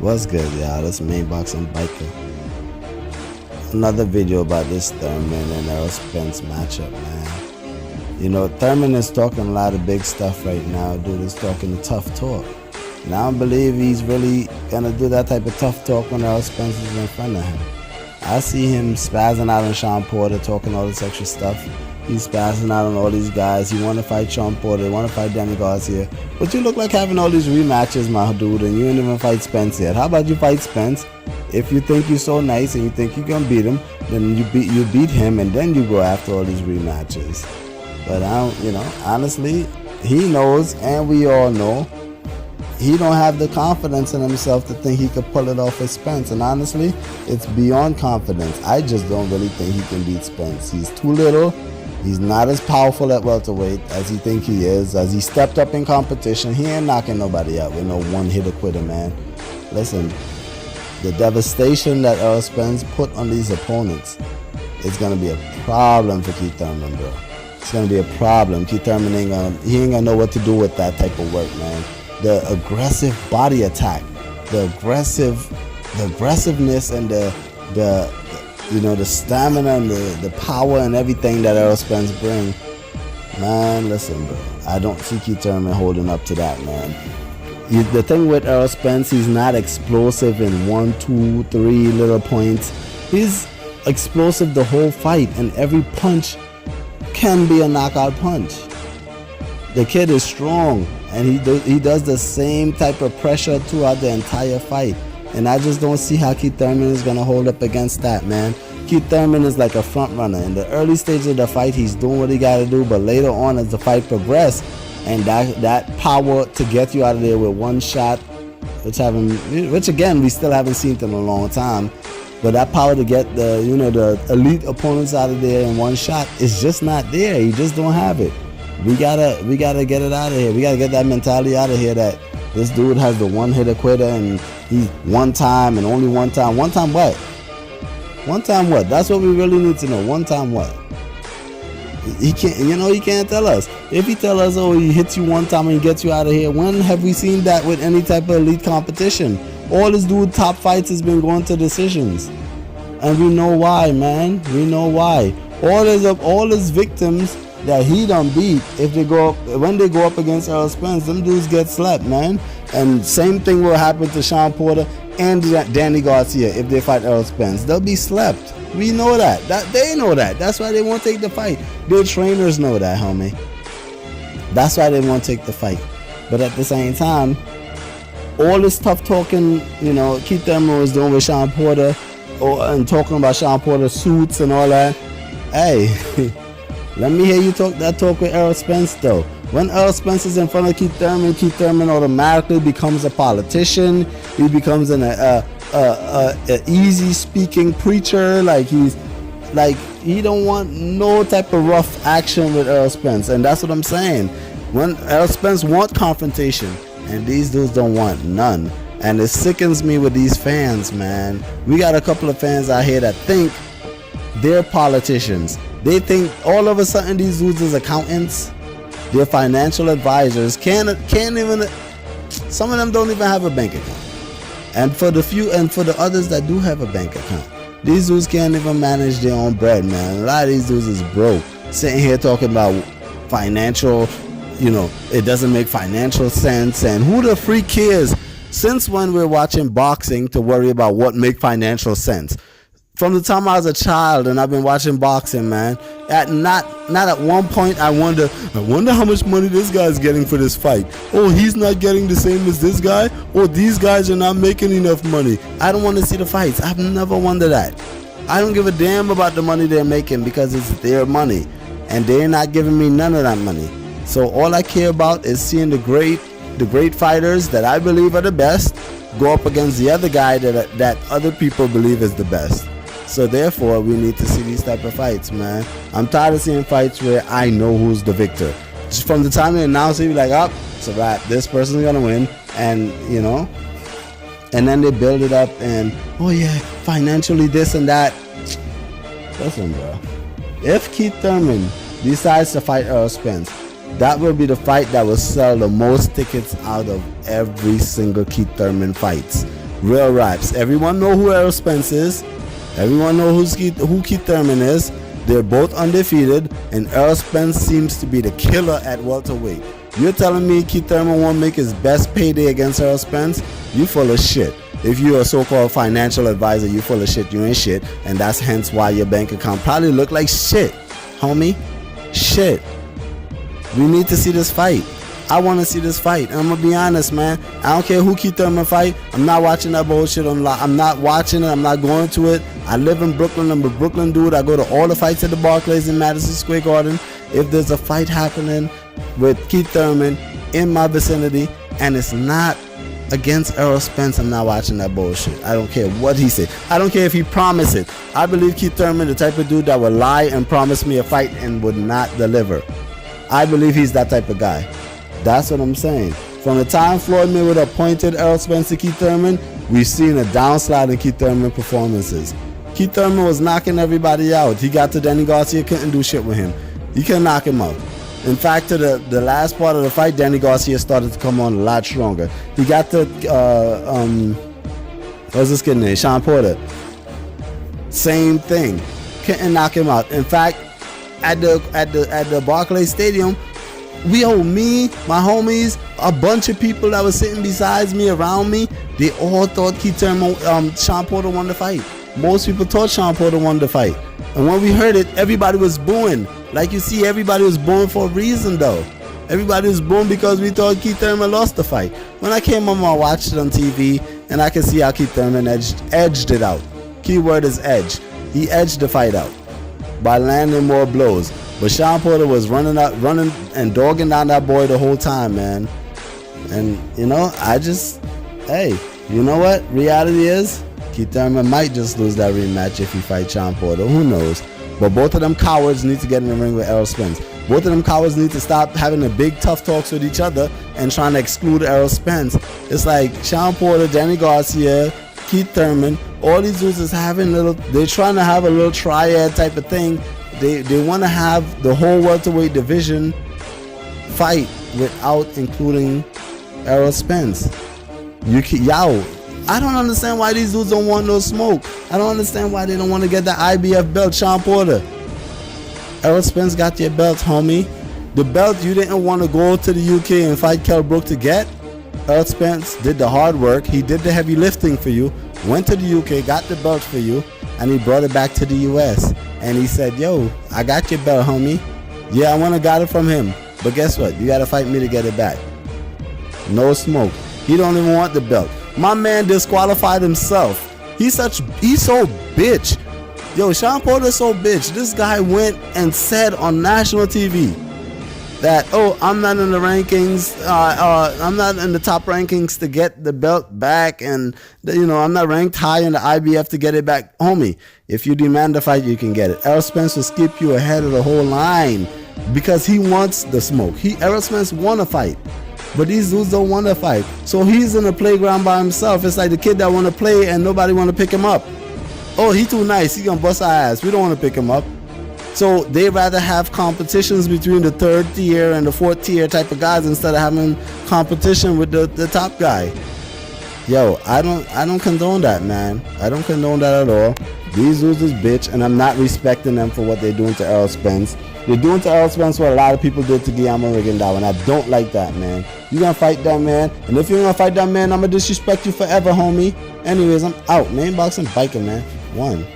What's good, y'all? This main boxing biker. Another video about this Thurman and Errol Spence matchup, man. You know, Thurman is talking a lot of big stuff right now. Dude is talking the tough talk. And I don't believe he's really gonna do that type of tough talk when Errol Spence is in front of him. I see him spazzing out on Sean Porter, talking all this extra stuff. He's spazzing out on all these guys. He want to fight Sean Porter, want to fight Danny Garcia. But you look like having all these rematches, my dude, and you ain't even fight Spence yet. How about you fight Spence? If you think you're so nice and you think you can beat him, then you beat him, and then you go after all these rematches. But I don't, you know, honestly, he knows, and we all know, he don't have the confidence in himself to think he could pull it off with Spence. And honestly, it's beyond confidence. I just don't really think he can beat Spence. He's too little. He's not as powerful at welterweight as he think he is. As he stepped up in competition, he ain't knocking nobody out with no one-hitter quitter, man. Listen, the devastation that Errol Spence put on these opponents is gonna be a problem for Keith Thurman, bro. It's gonna be a problem. Keith Thurman ain't gonna know what to do with that type of work, man. The aggressive body attack, the aggressiveness, and the you know, the stamina and the power and everything that Errol Spence bring, man. Listen, bro, I don't see Keith Thurman holding up to that, man. The thing with Errol Spence, he's not explosive in 1, 2, 3 little points. He's explosive the whole fight, and every punch can be a knockout punch. The kid is strong, and he does the same type of pressure throughout the entire fight. And I just don't see how Keith Thurman is going to hold up against that, man. Keith Thurman is like a front runner. In the early stage of the fight, he's doing what he got to do. But later on, as the fight progresses, and that power to get you out of there with one shot, which again, we still haven't seen in a long time. But that power to get the elite opponents out of there in one shot is just not there. You just don't have it. We gotta get it out of here. We gotta get that mentality out of here that this dude has the one-hitter quitter, and he's one time and only one time. One time what? One time what? That's what we really need to know. One time what? He can't, he can't tell us. If he tell us, oh, he hits you one time and he gets you out of here, when have we seen that with any type of elite competition? All this dude top fights has been going to decisions. And we know why, man. We know why. All his victims that he done beat, when they go up against Errol Spence, them dudes get slapped, man. And same thing will happen to Sean Porter and Danny Garcia if they fight Errol Spence. They'll be slapped. We know that. They know that. That's why they won't take the fight. Their trainers know that, homie. That's why they won't take the fight. But at the same time, all this tough talking, Keith Thurman was doing with Sean Porter, and talking about Sean Porter's suits and all that. Hey. Let me hear you talk with Errol Spence, though. When Errol Spence is in front of Keith Thurman automatically becomes a politician. He becomes an easy-speaking preacher. He don't want no type of rough action with Errol Spence, and that's what I'm saying. When Errol Spence want confrontation, and these dudes don't want none, and it sickens me with these fans, man. We got a couple of fans out here that think they're politicians. They think all of a sudden these dudes is accountants. They're financial advisors. Can't even. Some of them don't even have a bank account. And for the few and for the others that do have a bank account, these dudes can't even manage their own bread, man. A lot of these dudes is broke, sitting here talking about financial. It doesn't make financial sense. And who the freak cares? Since when we're watching boxing to worry about what make financial sense? From the time I was a child, and I've been watching boxing, man. Not at one point I wonder how much money this guy's getting for this fight. Oh, he's not getting the same as this guy. Oh, these guys are not making enough money. I don't want to see the fights. I've never wondered that. I don't give a damn about the money they're making because it's their money, and they're not giving me none of that money. So all I care about is seeing the great fighters that I believe are the best go up against the other guy that other people believe is the best. So therefore, we need to see these type of fights, man. I'm tired of seeing fights where I know who's the victor. Just from the time they announce it, you're like, oh, it's a wrap. This person's gonna win, and and then they build it up, and oh yeah, financially this and that. Listen, bro. If Keith Thurman decides to fight Errol Spence, that will be the fight that will sell the most tickets out of every single Keith Thurman fights. Real raps. Everyone know who Errol Spence is. Everyone know who Keith Thurman is. They're both undefeated, and Errol Spence seems to be the killer at welterweight. You're telling me Keith Thurman won't make his best payday against Errol Spence? You full of shit. If you're a so-called financial advisor, you full of shit. You ain't shit, and that's hence why your bank account probably look like shit, homie. Shit. We need to see this fight. I want to see this fight. And I'm going to be honest, man. I don't care who Keith Thurman fight. I'm not watching that bullshit. I'm not watching it. I'm not going to it. I live in Brooklyn. I'm a Brooklyn dude. I go to all the fights at the Barclays in Madison Square Garden. If there's a fight happening with Keith Thurman in my vicinity and it's not against Errol Spence, I'm not watching that bullshit. I don't care what he said. I don't care if he promised it. I believe Keith Thurman, the type of dude that would lie and promise me a fight and would not deliver. I believe he's that type of guy. That's what I'm saying. From the time Floyd Mayweather appointed Errol Spence to Keith Thurman, we've seen a downslide in Keith Thurman performances. Keith Thurman was knocking everybody out. He got to Danny Garcia, couldn't do shit with him. You couldn't knock him out. In fact, to the last part of the fight, Danny Garcia started to come on a lot stronger. He got to what's this kid's name? Sean Porter. Same thing. Couldn't knock him out. In fact, at the Barclays Stadium, me, my homies, a bunch of people that were sitting besides me, around me, they all thought Keith Thurman, Sean Porter won the fight. Most people thought Sean Porter won the fight. And when we heard it, everybody was booing. Like you see, everybody was booing for a reason, though. Everybody was booing because we thought Keith Thurman lost the fight. When I came home, I watched it on TV, and I could see how Keith Thurman edged it out. Keyword is edge. He edged the fight out by landing more blows. But Sean Porter was running and dogging down that boy the whole time, man. And, you know, hey, you know what? Reality is, Keith Thurman might just lose that rematch if he fights Sean Porter. Who knows? But both of them cowards need to get in the ring with Errol Spence. Both of them cowards need to stop having the big tough talks with each other and trying to exclude Errol Spence. It's like Sean Porter, Danny Garcia, Keith Thurman, all these dudes is they're trying to have a little triad type of thing. They want to have the whole welterweight division fight without including Errol Spence. I don't understand why these dudes don't want no smoke. I don't understand why they don't want to get the IBF belt. Sean Porter, Errol Spence got your belt, homie. The belt you didn't want to go to the UK and fight Kell Brook to get. Errol Spence did the hard work. He did the heavy lifting for you. Went to the UK, got the belt for you, and he brought it back to the US. And he said, yo, I got your belt, homie. Yeah, I want to got it from him. But guess what? You got to fight me to get it back. No smoke. He don't even want the belt. My man disqualified himself. He's so bitch. Yo, Sean Porter's so bitch. This guy went and said on national TV that, oh, I'm not in the rankings. I'm not in the top rankings to get the belt back. And, you know, I'm not ranked high in the IBF to get it back. Homie, if you demand the fight, you can get it. Errol Spence will skip you ahead of the whole line because he wants the smoke. Errol Spence want to fight. But these dudes don't want to fight. So he's in the playground by himself. It's like the kid that want to play and nobody want to pick him up. Oh, he too nice. He gonna bust our ass. We don't want to pick him up. So they rather have competitions between the third tier and the fourth tier type of guys instead of having competition with the top guy. Yo, I don't condone that, man. I don't condone that at all. These dudes is bitch, and I'm not respecting them for what they're doing to Errol Spence. They're doing to Errol Spence what a lot of people did to Guillermo Rigondeaux, and I don't like that, man. You gonna fight that man, and if you're gonna fight that man, I'm gonna disrespect you forever, homie. Anyways, I'm out, man. Boxing biker, man. 1